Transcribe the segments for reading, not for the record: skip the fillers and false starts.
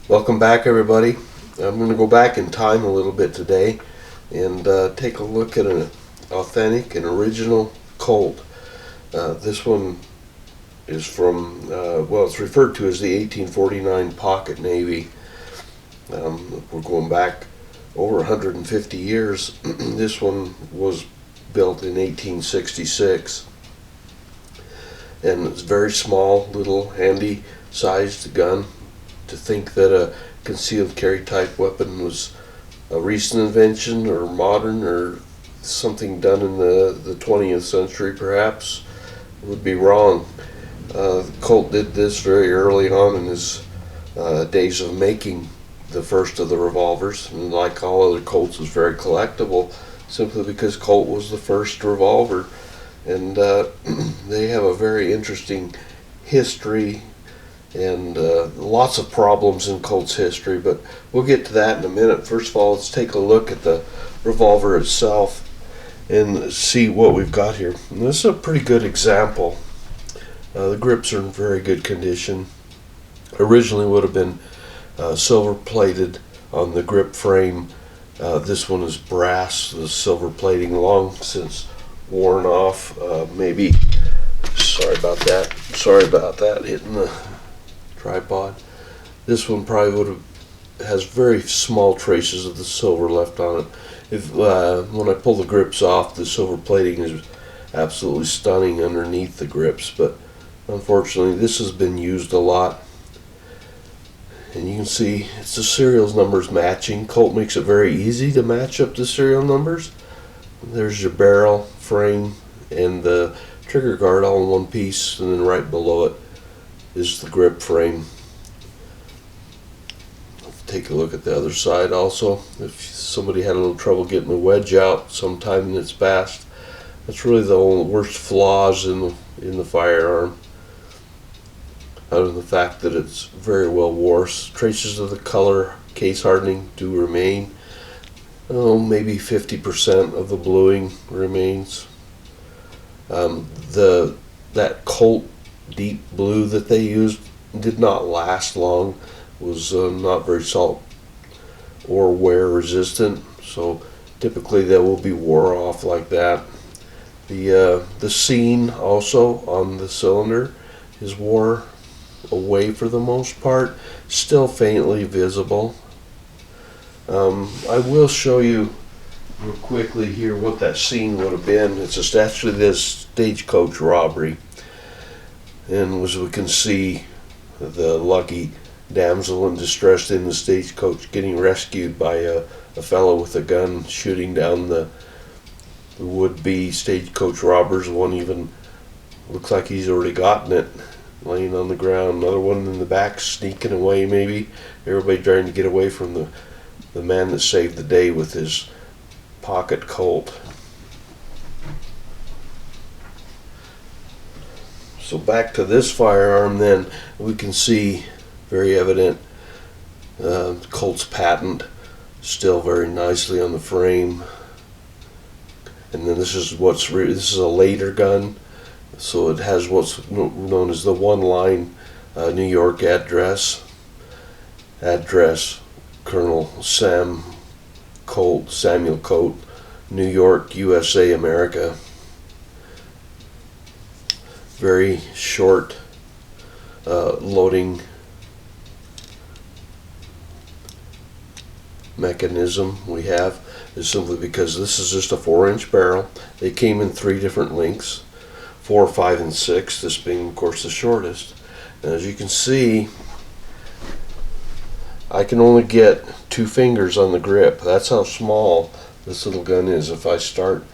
Welcome back, everybody. I'm going to go back in time a little bit today and take a look at an authentic and original Colt. This one is from, it's referred to as the 1849 Pocket Navy. We're going back over 150 years. This one was built in 1866. And it's a very small, little, handy-sized gun. To think that a concealed carry type weapon was a recent invention or modern or something done in the 20th century perhaps would be wrong. Colt did this very early on in his days of making the first of the revolvers, and like all other Colts was very collectible simply because Colt was the first revolver. And they have a very interesting history and lots of problems in Colt's history, but we'll get to that in a minute. First of all, let's take a look at the revolver itself and see what we've got here. And this is a pretty good example. The grips are in very good condition. Originally would have been silver plated on the grip frame. This one is brass. The silver plating long since worn off. Maybe sorry about that hitting the tripod. This one probably has very small traces of the silver left on it. If when I pull the grips off, the silver plating is absolutely stunning underneath the grips, but unfortunately this has been used a lot. And you can see it's the serial numbers matching. Colt makes it very easy to match up the serial numbers. There's your barrel, frame, and the trigger guard all in one piece, and then right below it is the grip frame. Take a look at the other side also. If somebody had a little trouble getting the wedge out sometime in its past, that's really the worst flaws in the firearm, other than the fact that it's very well wore. Traces of the color case hardening do remain. Maybe 50% of the bluing remains. That Colt deep blue that they used did not last long, was not very salt or wear resistant, so typically they will be wore off like that. The seam also on the cylinder is wore away for the most part, still faintly visible. I will show you real quickly here what that scene would have been. It's actually this stagecoach robbery. And as we can see, the lucky damsel in distress in the stagecoach getting rescued by a fellow with a gun shooting down the would-be stagecoach robbers. One even looks like he's already gotten it, laying on the ground. Another one in the back sneaking away maybe. Everybody trying to get away from the man that saved the day with his pocket Colt. So back to this firearm then, we can see very evident Colt's patent still very nicely on the frame. And then this is this is a later gun, so it has what's known as the one-line New York address. Colonel Samuel Colt, New York, USA, America. Very short loading mechanism we have is simply because this is just a 4-inch barrel. They came in 3 different lengths, 4, 5, and 6, this being of course the shortest. And as you can see, I can only get 2 fingers on the grip. That's how small this little gun is. If I start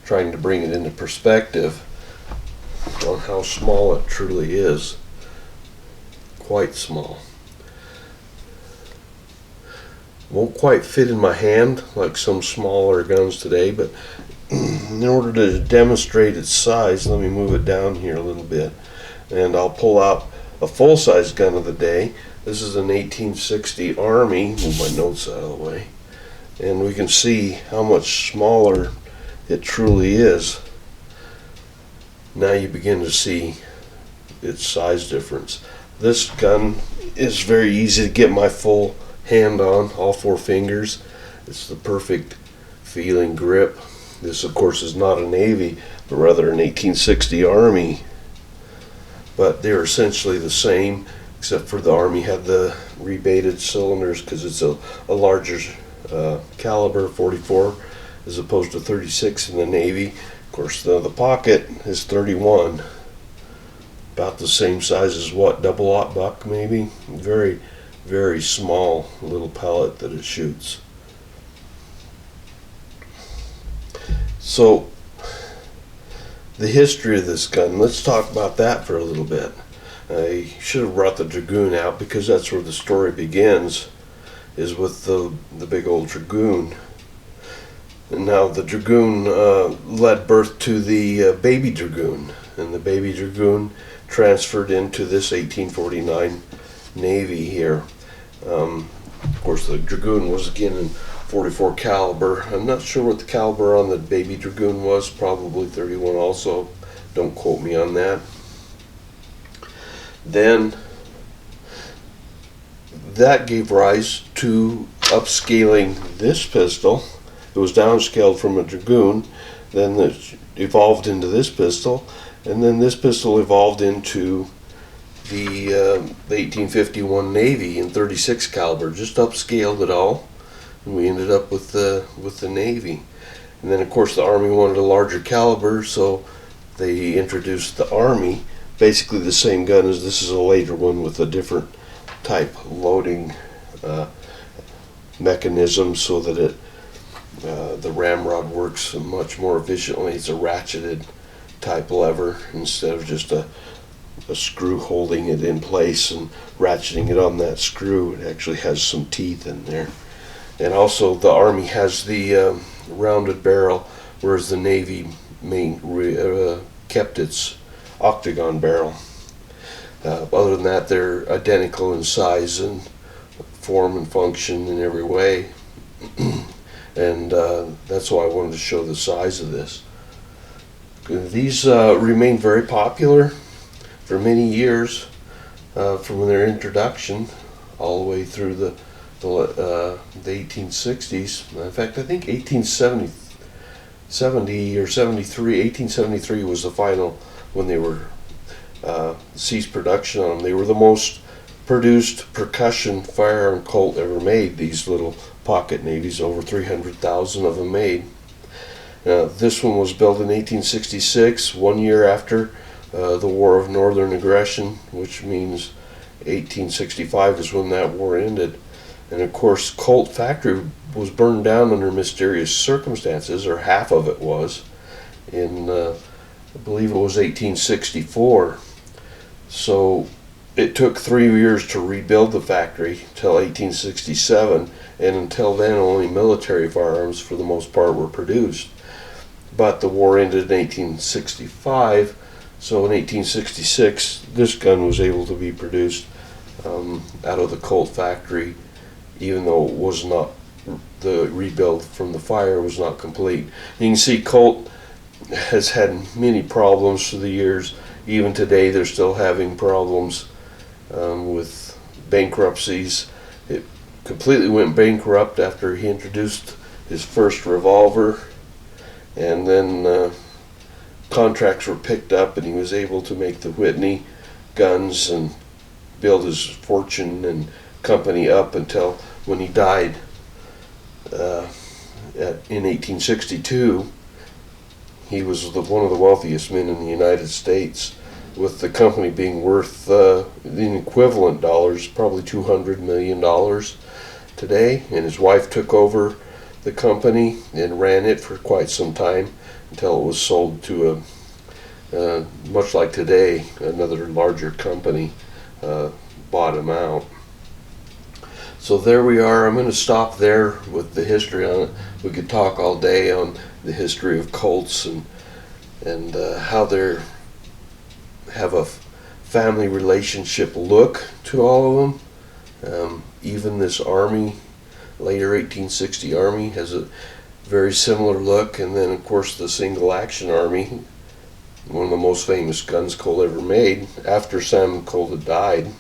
trying to bring it into perspective on how small it truly is, quite small. Won't quite fit in my hand like some smaller guns today, but in order to demonstrate its size, let me move it down here a little bit, and I'll pull out a full-size gun of the day. This is an 1860 Army. Move my notes out of the way, and we can see how much smaller it truly is. Now you begin to see its size difference. This gun is very easy to get my full hand on, all four fingers. It's the perfect feeling grip. This, of course, is not a Navy, but rather an 1860 Army. But they're essentially the same, except for the Army had the rebated cylinders because it's a larger caliber, 44, as opposed to 36 in the Navy. Of course, the pocket is 31, about the same size as what, double-aught buck maybe? Very, very small little pellet that it shoots. So, the history of this gun, let's talk about that for a little bit. I should have brought the Dragoon out because that's where the story begins, is with the big old Dragoon. And now the Dragoon led birth to the baby Dragoon, and the baby Dragoon transferred into this 1849 Navy here. Of course, the Dragoon was again in 44 caliber. I'm not sure what the caliber on the baby Dragoon was, probably 31 also. Don't quote me on that. Then that gave rise to upscaling this pistol. It was downscaled from a Dragoon, then it evolved into this pistol, and then this pistol evolved into the 1851 Navy in 36 caliber. Just upscaled it all, and we ended up with the Navy. And then, of course, the Army wanted a larger caliber, so they introduced the Army, basically the same gun as this is a later one with a different type loading mechanism, so that the ramrod works much more efficiently. It's a ratcheted type lever instead of just a screw holding it in place and ratcheting it on that screw. It actually has some teeth in there. And also the Army has the rounded barrel, whereas the Navy kept its octagon barrel. Other than that, they're identical in size and form and function in every way. And that's why I wanted to show the size of this. These remained very popular for many years, from their introduction all the way through the 1860s. In fact, I think 1870 or 73, 1873 was the final when they were ceased production on them. They were the most produced percussion firearm Colt ever made, these little pocket navies, over 300,000 of them made. This one was built in 1866, 1 year after the War of Northern Aggression, which means 1865 is when that war ended. And of course, Colt factory was burned down under mysterious circumstances, or half of it was, in I believe it was 1864. So it took 3 years to rebuild the factory till 1867, and until then only military firearms for the most part were produced. But the war ended in 1865, so in 1866 this gun was able to be produced out of the Colt factory, even though it was not, the rebuild from the fire was not complete. You can see Colt has had many problems through the years. Even today they're still having problems with bankruptcies. It completely went bankrupt after he introduced his first revolver, and then contracts were picked up and he was able to make the Whitney guns and build his fortune and company up until when he died in 1862. He was one of the wealthiest men in the United States, with the company being worth in equivalent dollars probably $200 million today. And his wife took over the company and ran it for quite some time until it was sold to much like today, another larger company bought him out. So there we are. I'm going to stop there with the history on it. We could talk all day on the history of Colts and how they have a family relationship look to all of them. Even this Army, later 1860 Army, has a very similar look. And then of course the single action Army, one of the most famous guns Colt ever made after Sam Colt had died.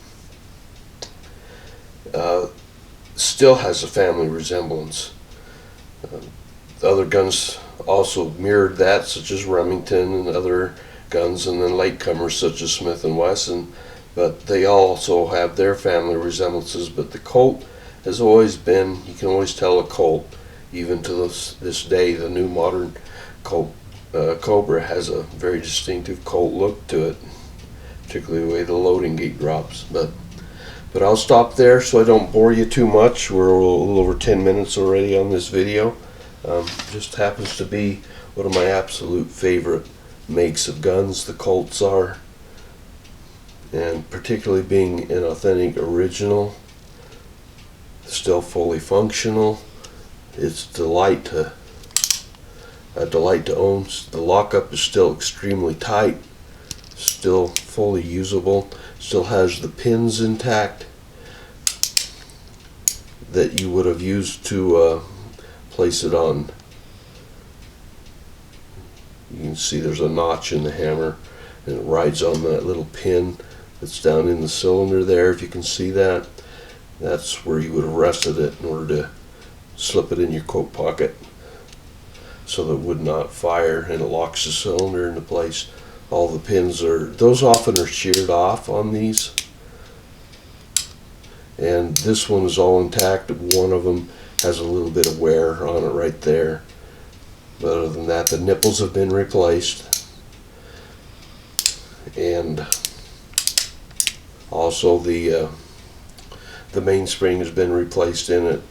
still has a family resemblance. Other guns also mirrored that, such as Remington and other guns, and then latecomers such as Smith & Wesson, but they also have their family resemblances. But the Colt has always been, you can always tell a Colt, even to this day. The new modern Colt Cobra has a very distinctive Colt look to it, particularly the way the loading gate drops. But I'll stop there so I don't bore you too much. We're a little over 10 minutes already on this video. Just happens to be one of my absolute favorite makes of guns, the Colts are, and particularly being an authentic original, still fully functional. It's a delight to own. The lockup is still extremely tight, still fully usable, still has the pins intact that you would have used to place it on. You can see there's a notch in the hammer, and it rides on that little pin that's down in the cylinder there. If you can see that, that's where you would have rested it in order to slip it in your coat pocket so that it would not fire, and it locks the cylinder into place. All the pins those often are sheared off on these, and this one is all intact. One of them has a little bit of wear on it right there, but other than that, the nipples have been replaced, and also the mainspring has been replaced in it.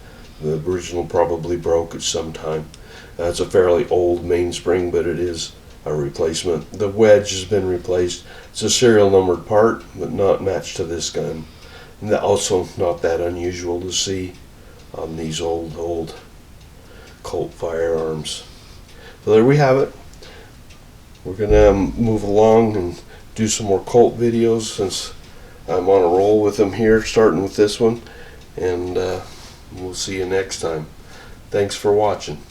The original probably broke at some time. It's a fairly old mainspring, but it is a replacement. The wedge has been replaced. It's a serial numbered part, but not matched to this gun. And also not that unusual to see on these old Colt firearms. So there we have it. We're gonna move along and do some more Colt videos, since I'm on a roll with them here, starting with this one, and we'll see you next time. Thanks for watching.